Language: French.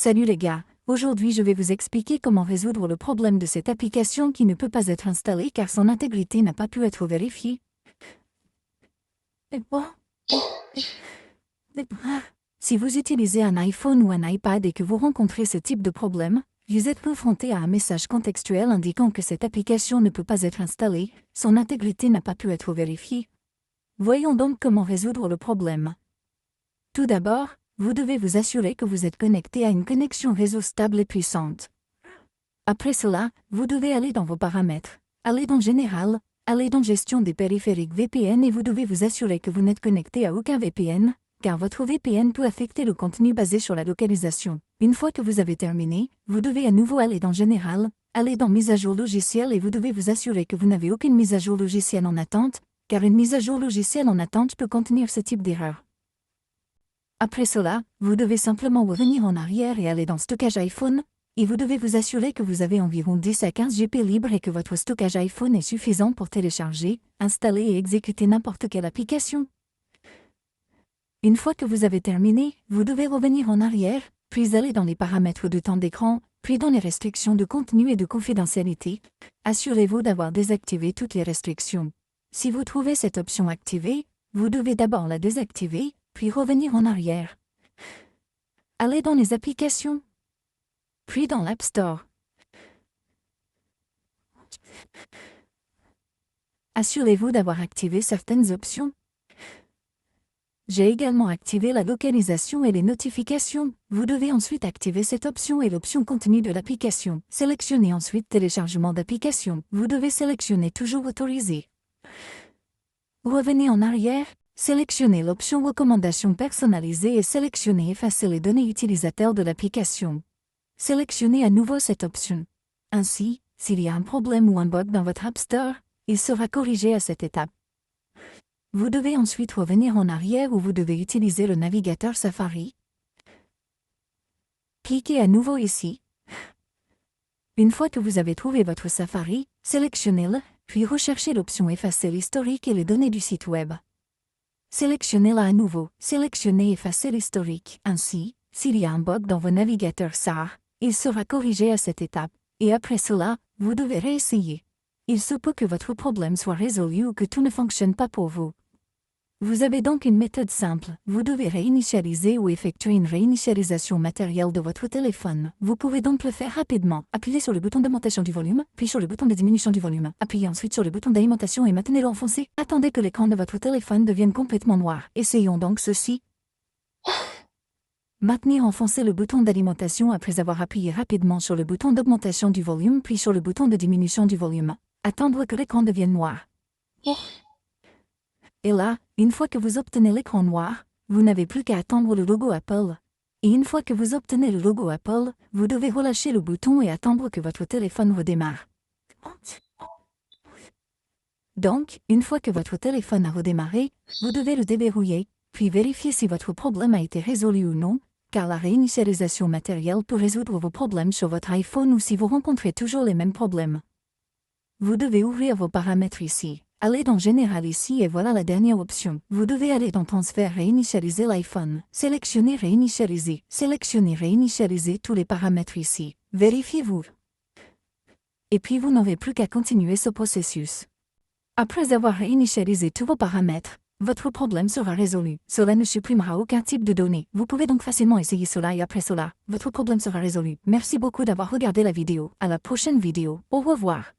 Salut les gars, aujourd'hui je vais vous expliquer comment résoudre le problème de cette application qui ne peut pas être installée car son intégrité n'a pas pu être vérifiée. Si vous utilisez un iPhone ou un iPad et que vous rencontrez ce type de problème, vous êtes confronté à un message contextuel indiquant que cette application ne peut pas être installée, son intégrité n'a pas pu être vérifiée. Voyons donc comment résoudre le problème. Tout d'abord, vous devez vous assurer que vous êtes connecté à une connexion réseau stable et puissante. Après cela, vous devez aller dans vos paramètres, aller dans Général, aller dans Gestion des périphériques VPN et vous devez vous assurer que vous n'êtes connecté à aucun VPN, car votre VPN peut affecter le contenu basé sur la localisation. Une fois que vous avez terminé, vous devez à nouveau aller dans Général, aller dans Mise à jour logicielle et vous devez vous assurer que vous n'avez aucune mise à jour logicielle en attente, car une mise à jour logicielle en attente peut contenir ce type d'erreur. Après cela, vous devez simplement revenir en arrière et aller dans Stockage iPhone, et vous devez vous assurer que vous avez environ 10 à 15 GB libres et que votre stockage iPhone est suffisant pour télécharger, installer et exécuter n'importe quelle application. Une fois que vous avez terminé, vous devez revenir en arrière, puis aller dans les paramètres de temps d'écran, puis dans les restrictions de contenu et de confidentialité. Assurez-vous d'avoir désactivé toutes les restrictions. Si vous trouvez cette option activée, vous devez d'abord la désactiver, puis revenir en arrière. Allez dans les applications, puis dans l'App Store. Assurez-vous d'avoir activé certaines options. J'ai également activé la localisation et les notifications. Vous devez ensuite activer cette option et l'option contenu de l'application. Sélectionnez ensuite téléchargement d'application. Vous devez sélectionner toujours autorisé. Revenez en arrière. Sélectionnez l'option Recommandations personnalisées et sélectionnez Effacer les données utilisateurs de l'application. Sélectionnez à nouveau cette option. Ainsi, s'il y a un problème ou un bug dans votre App Store, il sera corrigé à cette étape. Vous devez ensuite revenir en arrière où vous devez utiliser le navigateur Safari. Cliquez à nouveau ici. Une fois que vous avez trouvé votre Safari, sélectionnez-le, puis recherchez l'option Effacer l'historique et les données du site web. Sélectionnez-la à nouveau, sélectionnez Effacer l'historique. Ainsi, s'il y a un bug dans vos navigateurs SAR, il sera corrigé à cette étape, et après cela, vous devez réessayer. Il se peut que votre problème soit résolu ou que tout ne fonctionne pas pour vous. Vous avez donc une méthode simple, vous devez réinitialiser ou effectuer une réinitialisation matérielle de votre téléphone. Vous pouvez donc le faire rapidement. Appuyez sur le bouton d'augmentation du volume, puis sur le bouton de diminution du volume. Appuyez ensuite sur le bouton d'alimentation et maintenez-le enfoncé. Attendez que l'écran de votre téléphone devienne complètement noir. Essayons donc ceci. Maintenir enfoncé le bouton d'alimentation après avoir appuyé rapidement sur le bouton d'augmentation du volume puis sur le bouton de diminution du volume. Attendre que l'écran devienne noir. Et là, une fois que vous obtenez l'écran noir, vous n'avez plus qu'à attendre le logo Apple. Et une fois que vous obtenez le logo Apple, vous devez relâcher le bouton et attendre que votre téléphone redémarre. Donc, une fois que votre téléphone a redémarré, vous devez le déverrouiller, puis vérifier si votre problème a été résolu ou non, car la réinitialisation matérielle peut résoudre vos problèmes sur votre iPhone ou si vous rencontrez toujours les mêmes problèmes. Vous devez ouvrir vos paramètres ici. Allez dans Général ici et voilà la dernière option. Vous devez aller dans Transfert réinitialiser l'iPhone. Sélectionnez Réinitialiser. Sélectionnez Réinitialiser tous les paramètres ici. Vérifiez-vous. Et puis vous n'aurez plus qu'à continuer ce processus. Après avoir réinitialisé tous vos paramètres, votre problème sera résolu. Cela ne supprimera aucun type de données. Vous pouvez donc facilement essayer cela et après cela, votre problème sera résolu. Merci beaucoup d'avoir regardé la vidéo. À la prochaine vidéo. Au revoir.